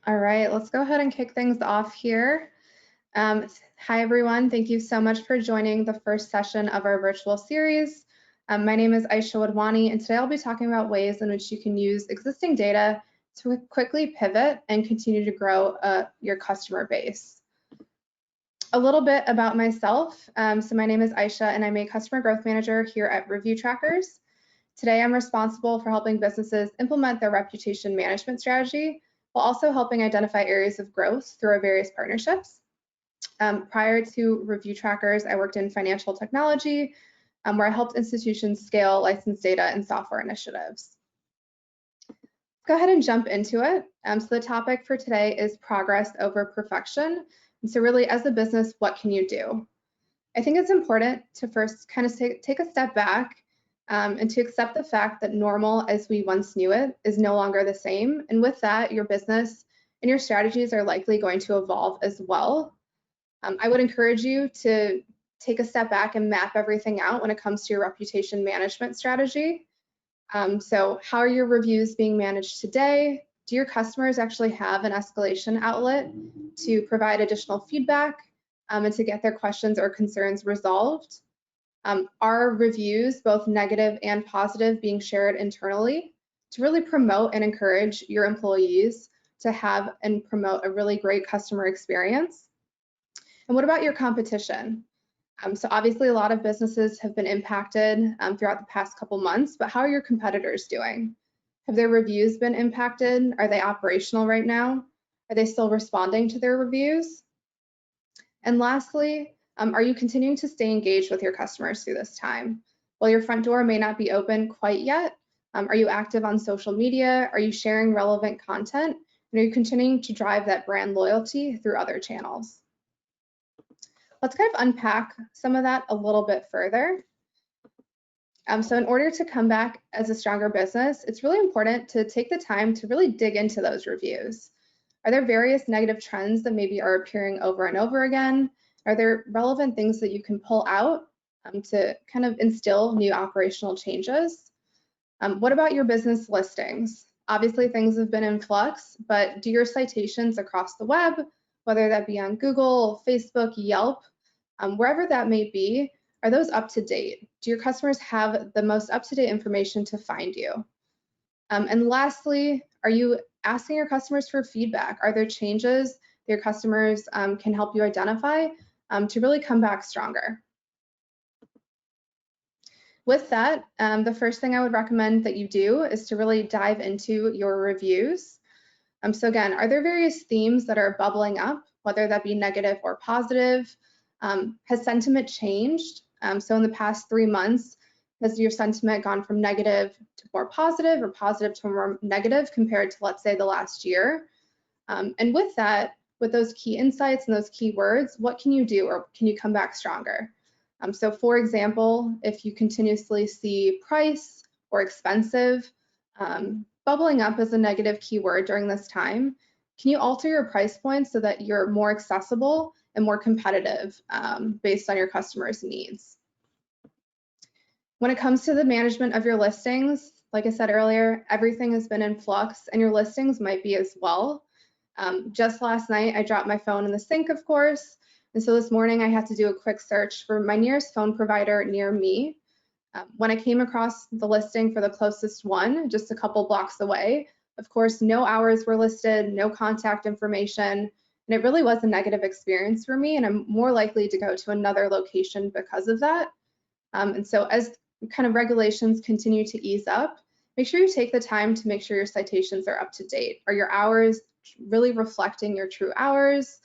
All right, let's go ahead and kick things off here. Hi, everyone. Thank you so much for joining the first session of our virtual series. My name is Aisha Wadwani, and today I'll be talking about ways in which you can use existing data to quickly pivot and continue to grow your customer base. A little bit about myself. So my name is Aisha, and I'm a customer growth manager here at Review Trackers. Today, I'm responsible for helping businesses implement their reputation management strategy while also helping identify areas of growth through our various partnerships. Prior to Review Trackers, I worked in financial technology, where I helped institutions scale licensed data and software initiatives. Go ahead and jump into it. So the topic for today is progress over perfection. And so really, as a business, what can you do? I think it's important to first kind of take a step back and to accept the fact that normal as we once knew it is no longer the same. And with that, your business and your strategies are likely going to evolve as well. I would encourage you to take a step back and map everything out when it comes to your reputation management strategy. So how are your reviews being managed today? Do your customers actually have an escalation outlet to provide additional feedback and to get their questions or concerns resolved? Are reviews, both negative and positive, being shared internally to really promote and encourage your employees to have and promote a really great customer experience? And what about your competition? So obviously a lot of businesses have been impacted throughout the past couple months, but how are your competitors doing? Have their reviews been impacted? Are they operational right now? Are they still responding to their reviews? And lastly, are you continuing to stay engaged with your customers through this time? While your front door may not be open quite yet, are you active on social media? Are you sharing relevant content? And are you continuing to drive that brand loyalty through other channels? Let's kind of unpack some of that a little bit further. So in order to come back as a stronger business, it's really important to take the time to really dig into those reviews. Are there various negative trends that maybe are appearing over and over again? Are there relevant things that you can pull out to kind of instill new operational changes? What about your business listings? Obviously, things have been in flux, but do your citations across the web, whether that be on Google, Facebook, Yelp, wherever that may be, are those up to date? Do your customers have the most up-to-date information to find you? And lastly, are you asking your customers for feedback? Are there changes that your customers can help you identify to really come back stronger? With that, the first thing I would recommend that you do is to really dive into your reviews. So again, are there various themes that are bubbling up, whether that be negative or positive? Has sentiment changed? So in the past 3 months, has your sentiment gone from negative to more positive or positive to more negative compared to, let's say, the last year? And with that, with those key insights and those key words, what can you do or can you come back stronger? So for example, if you continuously see price or expensive bubbling up as a negative keyword during this time, can you alter your price points so that you're more accessible and more competitive based on your customers' needs? When it comes to the management of your listings, like I said earlier, everything has been in flux and your listings might be as well. Just last night, I dropped my phone in the sink, of course. And so this morning I had to do a quick search for my nearest phone provider near me. When I came across the listing for the closest one, just a couple blocks away, of course, no hours were listed, no contact information, and it really was a negative experience for me, and I'm more likely to go to another location because of that. And so as kind of regulations continue to ease up, make sure you take the time to make sure your citations are up to date. Are your hours really reflecting your true hours?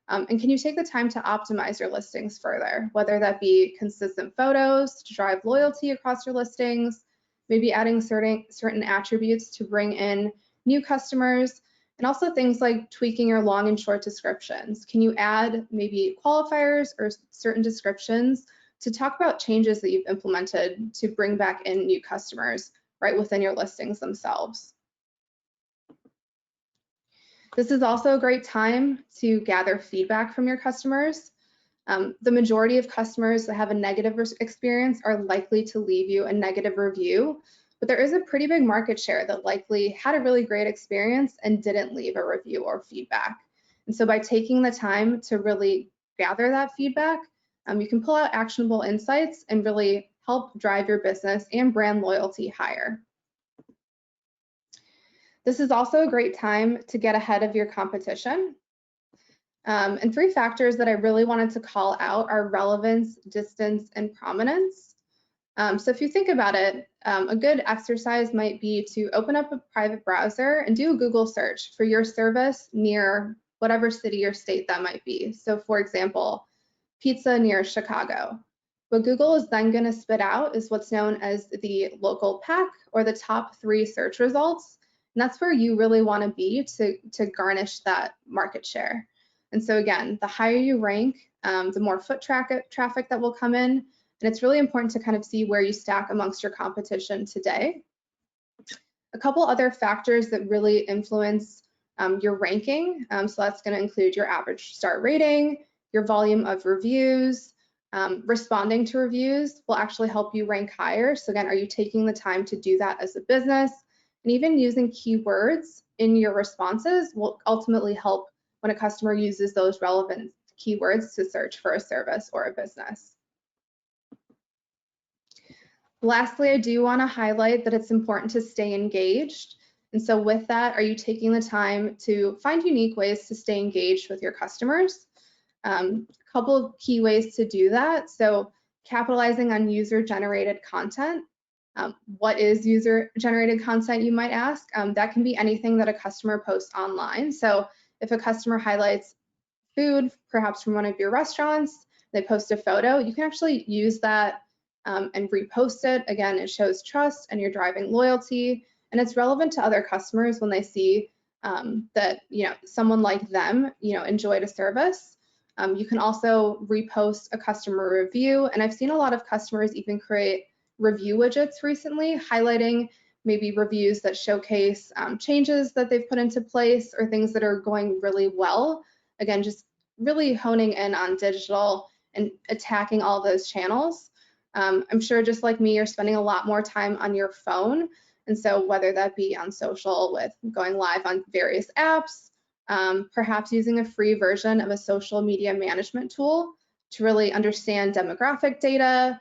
And can you take the time to optimize your listings further, whether that be consistent photos to drive loyalty across your listings, maybe adding certain attributes to bring in new customers, and also things like tweaking your long and short descriptions. Can you add maybe qualifiers or certain descriptions to talk about changes that you've implemented to bring back in new customers right within your listings themselves? This is also a great time to gather feedback from your customers. The majority of customers that have a negative experience are likely to leave you a negative review, but there is a pretty big market share that likely had a really great experience and didn't leave a review or feedback. And so by taking the time to really gather that feedback, you can pull out actionable insights and really help drive your business and brand loyalty higher. This is also a great time to get ahead of your competition. And 3 factors that I really wanted to call out are relevance, distance, and prominence. So if you think about it, a good exercise might be to open up a private browser and do a Google search for your service near whatever city or state that might be. So for example, pizza near Chicago. What Google is then going to spit out is what's known as the local pack, or the top 3 search results. And that's where you really want to be to garnish that market share. And so again, the higher you rank, the more foot traffic that will come in. And it's really important to kind of see where you stack amongst your competition today. A couple other factors that really influence your ranking. So that's going to include your average star rating, your volume of reviews. Responding to reviews will actually help you rank higher. So again, are you taking the time to do that as a business? And even using keywords in your responses will ultimately help when a customer uses those relevant keywords to search for a service or a business. Lastly, I do want to highlight that it's important to stay engaged. And so with that, are you taking the time to find unique ways to stay engaged with your customers? A couple of key ways to do that. So capitalizing on user-generated content. What is user-generated content, you might ask? That can be anything that a customer posts online. So if a customer highlights food, perhaps from one of your restaurants, they post a photo, you can actually use that and repost it. Again, it shows trust and you're driving loyalty, and it's relevant to other customers when they see that someone like them enjoyed a service. You can also repost a customer review, and I've seen a lot of customers even create review widgets recently, highlighting maybe reviews that showcase changes that they've put into place or things that are going really well. Again, just really honing in on digital and attacking all those channels. I'm sure just like me, you're spending a lot more time on your phone. And so whether that be on social with going live on various apps, perhaps using a free version of a social media management tool to really understand demographic data,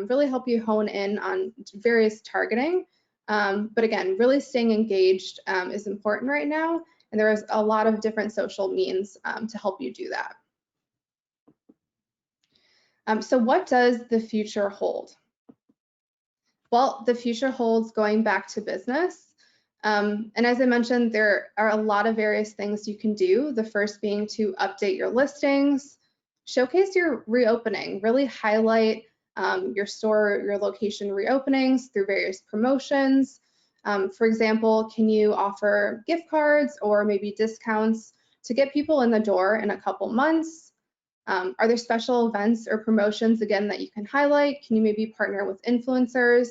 really help you hone in on various targeting. But again, really staying engaged is important right now, and there is a lot of different social means to help you do that. So what does the future hold? Well, the future holds going back to business. And as I mentioned, there are a lot of various things you can do. The first being to update your listings, showcase your reopening, really highlight your store, your location reopenings through various promotions. For example, can you offer gift cards or maybe discounts to get people in the door in a couple months? Are there special events or promotions, again, that you can highlight? Can you maybe partner with influencers?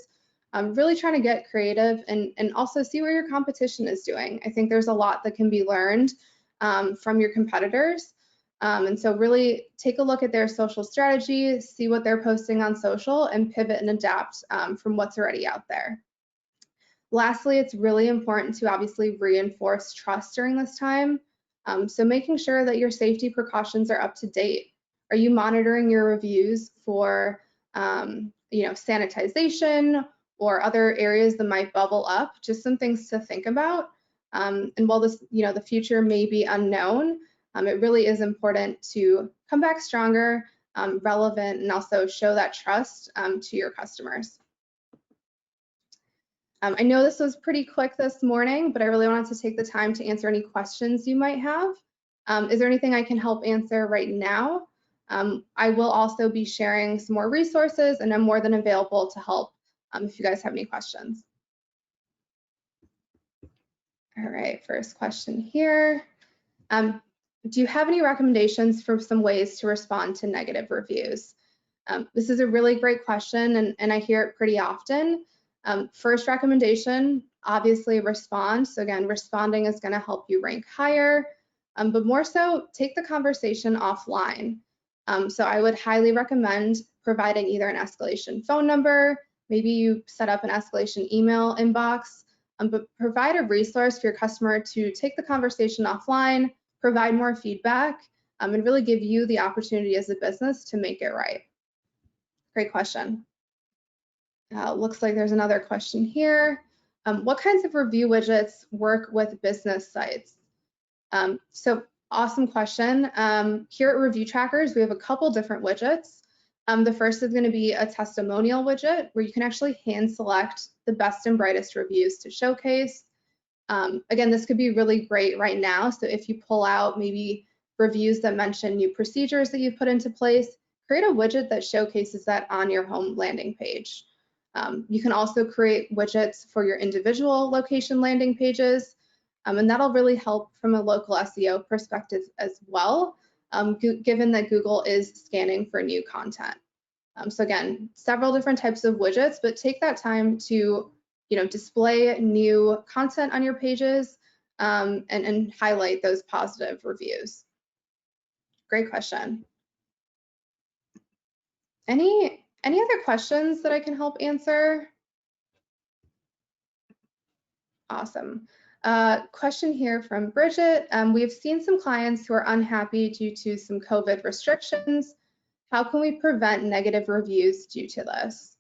Really trying to get creative and also see where your competition is doing. I think there's a lot that can be learned from your competitors. And so really take a look at their social strategy, see what they're posting on social, and pivot and adapt from what's already out there. Lastly, it's really important to obviously reinforce trust during this time. So making sure that your safety precautions are up to date. Are you monitoring your reviews for sanitization or other areas that might bubble up? Just some things to think about. And while this, the future may be unknown, it really is important to come back stronger, relevant, and also show that trust to your customers. I know this was pretty quick this morning, but I really wanted to take the time to answer any questions you might have. Is there anything I can help answer right now? I will also be sharing some more resources, and I'm more than available to help if you guys have any questions. All right, first question here. Do you have any recommendations for some ways to respond to negative reviews? This is a really great question, and I hear it pretty often. First recommendation, obviously respond. So again, responding is going to help you rank higher, but more so take the conversation offline. So I would highly recommend providing either an escalation phone number, maybe you set up an escalation email inbox, but provide a resource for your customer to take the conversation offline, provide more feedback, and really give you the opportunity as a business to make it right. Great question. Looks like there's another question here. What kinds of review widgets work with business sites? So awesome question. Here at Review Trackers, we have a couple different widgets. The first is going to be a testimonial widget where you can actually hand select the best and brightest reviews to showcase. Again, this could be really great right now. So if you pull out maybe reviews that mention new procedures that you've put into place, create a widget that showcases that on your home landing page. You can also create widgets for your individual location landing pages, and that'll really help from a local SEO perspective as well, given that Google is scanning for new content. So again, several different types of widgets, but take that time to display new content on your pages and highlight those positive reviews. Great question. Any other questions that I can help answer? Awesome. Question here from Bridget. We've seen some clients who are unhappy due to some COVID restrictions. How can we prevent negative reviews due to this?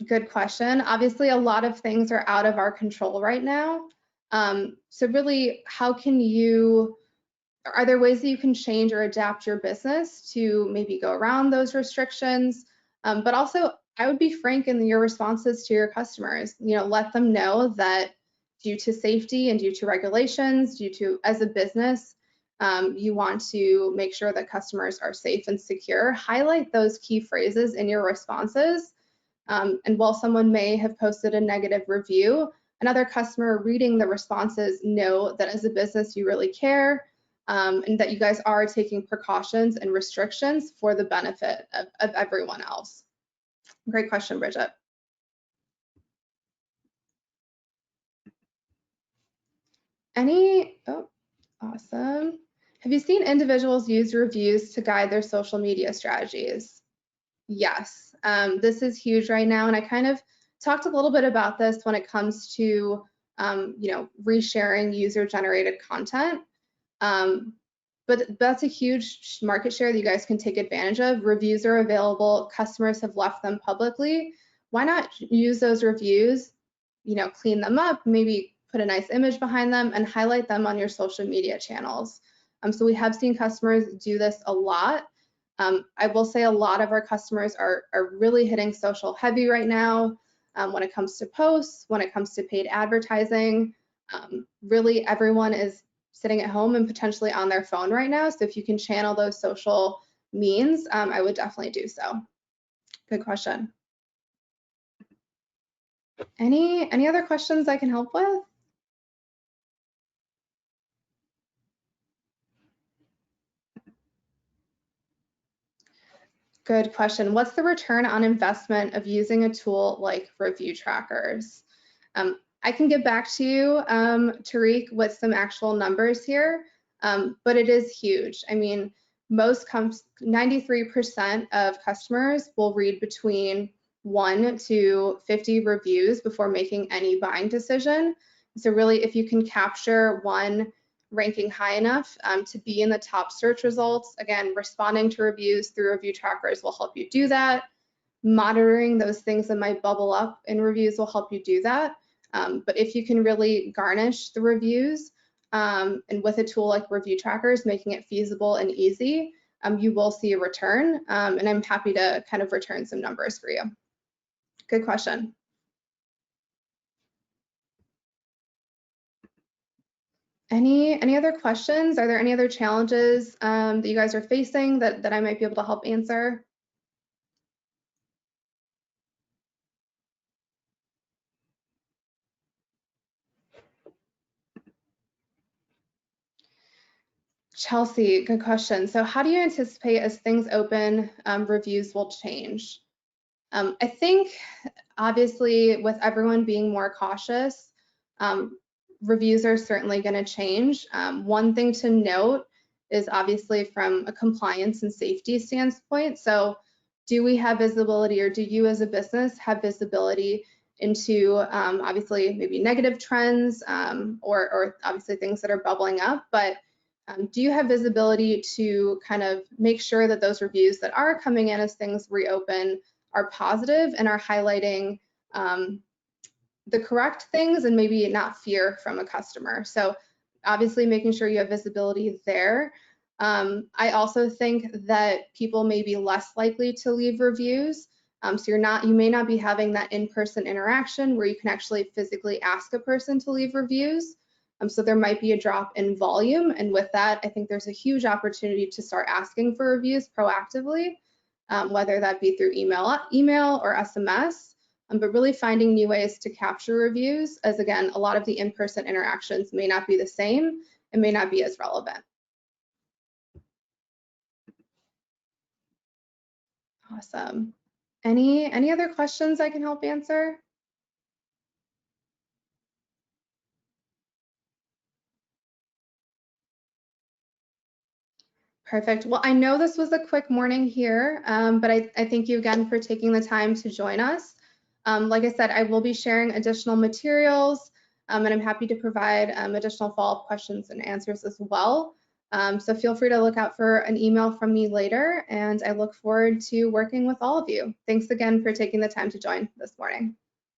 Good question. Obviously, a lot of things are out of our control right now. So really, are there ways that you can change or adapt your business to maybe go around those restrictions? But also, I would be frank in your responses to your customers. Let them know that due to safety and due to regulations, as a business, you want to make sure that customers are safe and secure. Highlight those key phrases in your responses. And while someone may have posted a negative review, another customer reading the responses know that as a business you really care, and that you guys are taking precautions and restrictions for the benefit of everyone else. Great question, Bridget. Awesome. Have you seen individuals use reviews to guide their social media strategies? Yes, this is huge right now, and I kind of talked a little bit about this when it comes to resharing user-generated content. But that's a huge market share that you guys can take advantage of. Reviews are available. Customers have left them publicly. Why not use those reviews, clean them up, maybe put a nice image behind them and highlight them on your social media channels. So we have seen customers do this a lot. I will say a lot of our customers are really hitting social heavy right now when it comes to posts, when it comes to paid advertising. Really, everyone is sitting at home and potentially on their phone right now. So if you can channel those social means, I would definitely do so. Good question. Any other questions I can help with? Good question. What's the return on investment of using a tool like Review Trackers? I can get back to you, Tariq, with some actual numbers here, but it is huge. I mean, 93% of customers will read between 1 to 50 reviews before making any buying decision. So really, if you can capture one ranking high enough to be in the top search results, again, responding to reviews through Review Trackers will help you do that. Monitoring those things that might bubble up in reviews will help you do that. But if you can really garnish the reviews and with a tool like Review Trackers, making it feasible and easy, you will see a return. And I'm happy to kind of return some numbers for you. Good question. Any other questions? Are there any other challenges that you guys are facing that I might be able to help answer? Chelsea, good question. So how do you anticipate as things open, reviews will change? I think obviously with everyone being more cautious, reviews are certainly going to change. One thing to note is obviously from a compliance and safety standpoint. So do we have visibility, or do you as a business have visibility into obviously maybe negative trends or obviously things that are bubbling up, but do you have visibility to kind of make sure that those reviews that are coming in as things reopen are positive and are highlighting the correct things and maybe not fear from a customer? So obviously making sure you have visibility there. I also think that people may be less likely to leave reviews. So you may not be having that in-person interaction where you can actually physically ask a person to leave reviews. So there might be a drop in volume. And with that, I think there's a huge opportunity to start asking for reviews proactively, whether that be through email or SMS. But really finding new ways to capture reviews, as again, a lot of the in-person interactions may not be the same and may not be as relevant. Awesome. Any other questions I can help answer? Perfect. Well, I know this was a quick morning here, but I thank you again for taking the time to join us. Like I said, I will be sharing additional materials, and I'm happy to provide additional follow-up questions and answers as well. So feel free to look out for an email from me later, and I look forward to working with all of you. Thanks again for taking the time to join this morning.